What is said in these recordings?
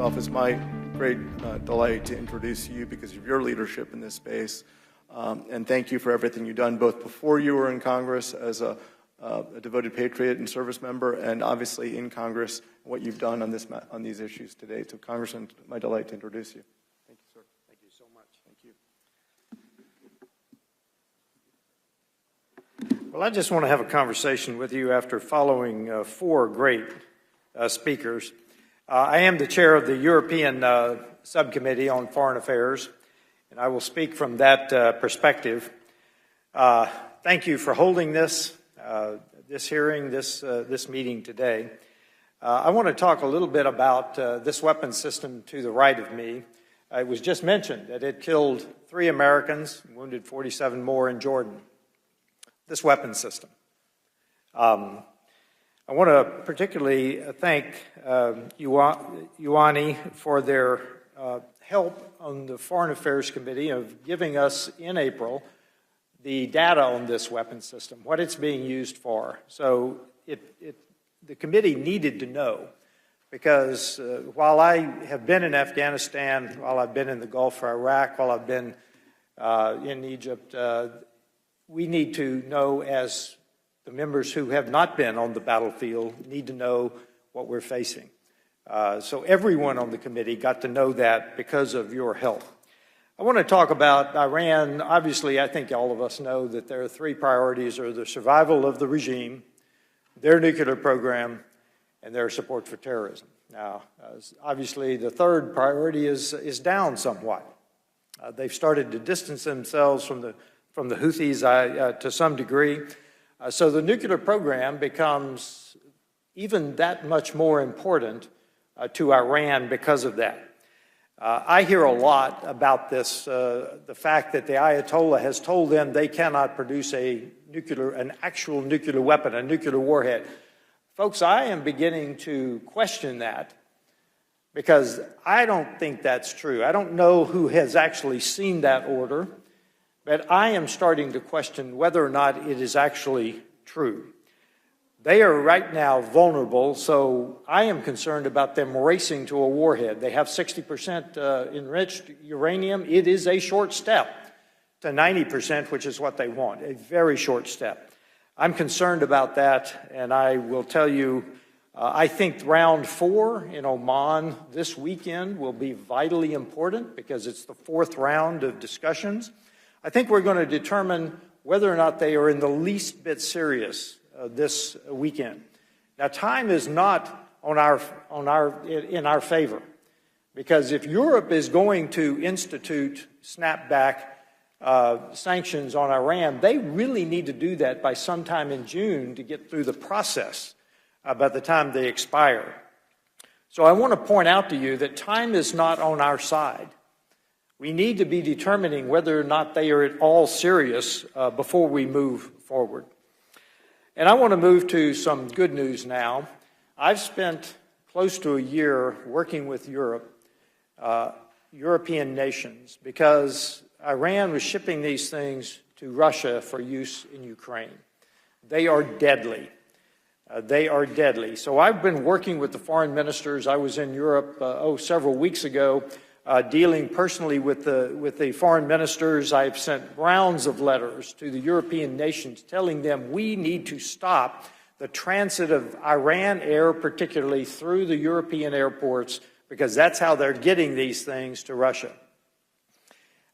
myself, it's my great delight to introduce you because of your leadership in this space. And thank you for everything you've done, both before you were in Congress as a devoted patriot and service member, and obviously in Congress, what you've done on these issues today. So, Congressman, my delight to introduce you. Thank you, sir. Thank you so much. Thank you. Well, I just want to have a conversation with you after following four great speakers. I am the chair of the European Subcommittee on Foreign Affairs, and I will speak from that perspective. Thank you for holding this hearing, this meeting today. I want to talk a little bit about this weapon system to the right of me. It was just mentioned that it killed 3 Americans, wounded 47 more in Jordan. This weapon system. I want to particularly thank UANI for their help on the Foreign Affairs Committee of giving us in April the data on this weapon system, what it's being used for. So the committee needed to know because while I have been in Afghanistan, while I've been in the Gulf or Iraq, while I've been in Egypt, we need to know, as the members who have not been on the battlefield need to know what we're facing. So everyone on the committee got to know that because of your help. I want to talk about Iran. Obviously, I think all of us know that there are 3 priorities: are the survival of the regime, their nuclear program, and their support for terrorism. Now, obviously, the 3rd priority is down somewhat. They've started to distance themselves from the Houthis to some degree. So the nuclear program becomes even that much more important to Iran because of that. I hear a lot about this, the fact that the Ayatollah has told them they cannot produce an actual nuclear weapon, a nuclear warhead. Folks, I am beginning to question that because I don't think that's true. I don't know who has actually seen that order, but I am starting to question whether or not it is actually true. They are right now vulnerable, so I am concerned about them racing to a warhead. They have 60% enriched uranium. It is a short step to 90%, which is what they want, a very short step. I'm concerned about that, and I will tell you, I think round 4 in Oman this weekend will be vitally important because it's the 4th round of discussions. I think we're going to determine whether or not they are in the least bit serious this weekend. Now, time is not in our favor, because if Europe is going to institute snapback sanctions on Iran, they really need to do that by sometime in June to get through the process by the time they expire. So I want to point out to you that time is not on our side. We need to be determining whether or not they are at all serious before we move forward. And I want to move to some good news now. I've spent close to a year working with European nations, because Iran was shipping these things to Russia for use in Ukraine. They are deadly. They are deadly. So I've been working with the foreign ministers. I was in Europe several weeks ago, dealing personally with the foreign ministers. I've sent rounds of letters to the European nations telling them we need to stop the transit of Iran air, particularly through the European airports, because that's how they're getting these things to Russia.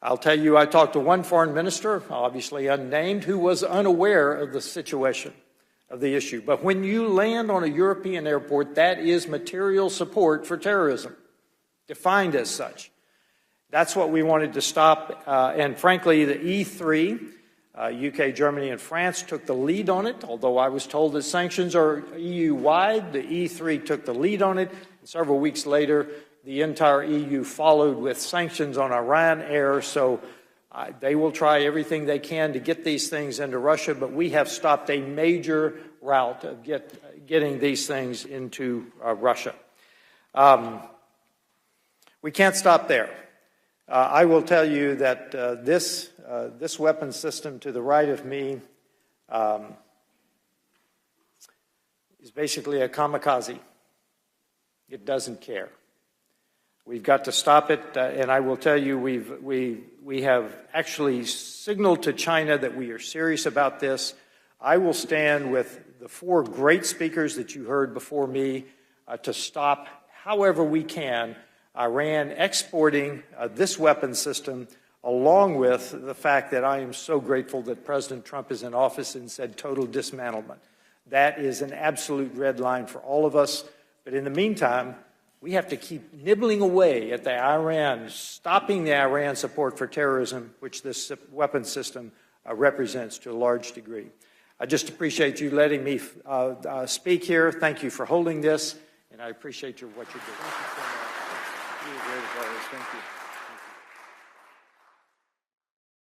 I'll tell you, I talked to one foreign minister, obviously unnamed, who was unaware of the situation, of the issue. But when you land on a European airport, that is material support for terrorism, defined as such. That's what we wanted to stop, and frankly, the E3, UK, Germany, and France took the lead on it, although I was told that sanctions are EU-wide. The E3 took the lead on it, and several weeks later, the entire EU followed with sanctions on Iran air, so they will try everything they can to get these things into Russia, but we have stopped a major route of getting these things into Russia. We can't stop there. I will tell you that this weapon system to the right of me is basically a kamikaze. It doesn't care. We've got to stop it, and I will tell you, we have actually signaled to China that we are serious about this. I will stand with the 4 great speakers that you heard before me to stop, however we can, Iran exporting this weapon system, along with the fact that I am so grateful that President Trump is in office and said total dismantlement. That is an absolute red line for all of us. But in the meantime, we have to keep nibbling away at the Iran, stopping the Iran support for terrorism, which this weapon system represents to a large degree. I just appreciate you letting me speak here. Thank you for holding this, and I appreciate what you're doing. Thank you so much. Really great advice. Thank you.